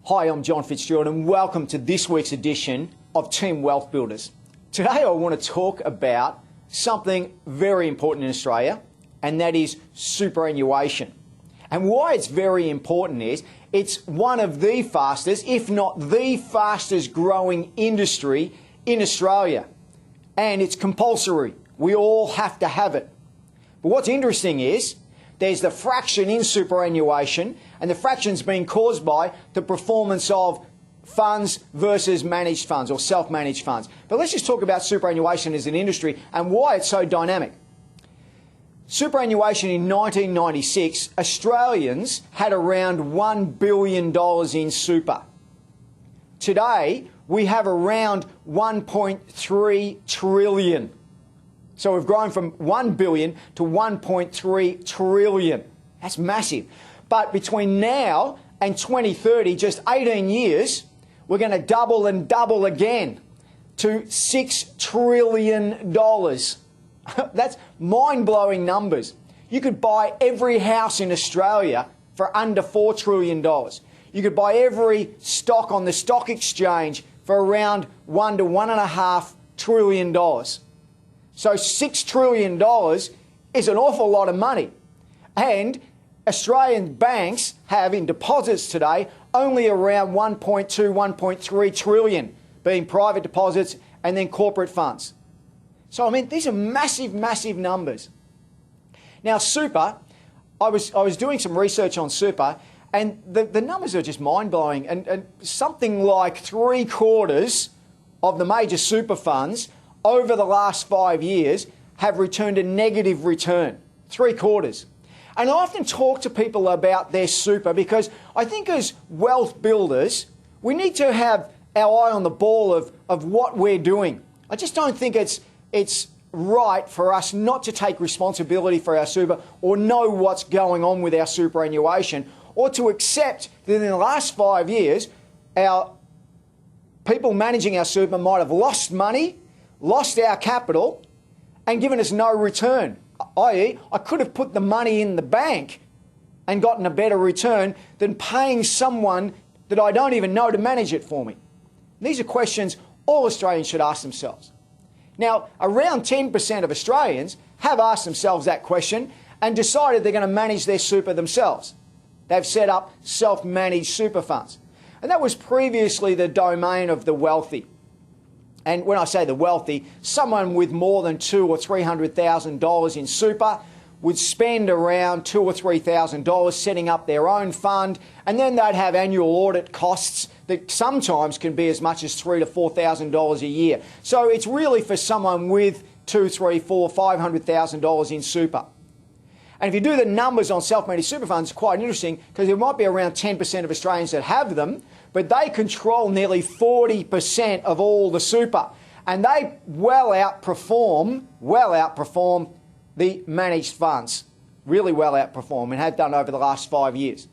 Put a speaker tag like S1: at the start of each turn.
S1: Hi, I'm John Fitzgerald and welcome to this week's edition of Team WealthBuilders. Today I want to talk about something very important in Australia, and that is superannuation. And why it's very important is it's one of the fastest, if not the fastest growing industry in Australia. And it's compulsory. We all have to have it. But what's interesting is there's the fraction in superannuation, and the fraction's being caused by the performance of funds versus managed funds or self-managed funds. But let's just talk about superannuation as an industry and why it's so dynamic. Superannuation in 1996, Australians had around $1 billion in super. Today, we have around 1.3 trillion. So we've grown from 1 billion to 1.3 trillion. That's massive. But between now and 2030, just 18 years, we're going to double and double again to $6 trillion. That's mind-blowing numbers. You could buy every house in Australia for under $4 trillion. You could buy every stock on the stock exchange for around $1 to $1.5 trillion. So $6 trillion is an awful lot of money. And Australian banks have in deposits today only around 1.2, 1.3 trillion being private deposits and then corporate funds. So, I mean, these are massive, massive numbers. Now, super, I was doing some research on super, and the numbers are just mind-blowing. And something like 3/4 of the major super funds over the last 5 years have returned a negative return. 3/4. And I often talk to people about their super because I think as wealth builders, we need to have our eye on the ball of what we're doing. I just don't think it's right for us not to take responsibility for our super or know what's going on with our superannuation, or to accept that in the last 5 years, our people managing our super might have lost money, lost our capital, and given us no return. I.e., I could have put the money in the bank and gotten a better return than paying someone that I don't even know to manage it for me. These are questions all Australians should ask themselves. Now, around 10% of Australians have asked themselves that question and decided they're going to manage their super themselves. They've set up self-managed super funds. And that was previously the domain of the wealthy. And when I say the wealthy, someone with more than $200,000 or $300,000 in super would spend around $2,000 or $3,000 setting up their own fund, and then they'd have annual audit costs that sometimes can be as much as $3,000 to $4,000 a year. So it's really for someone with $200,000, $300,000, $400,000, $500,000 in super. And if you do the numbers on self-managed super funds, it's quite interesting because there might be around 10% of Australians that have them, but they control nearly 40% of all the super. And they well outperform the managed funds. Really well outperform, and have done over the last 5 years.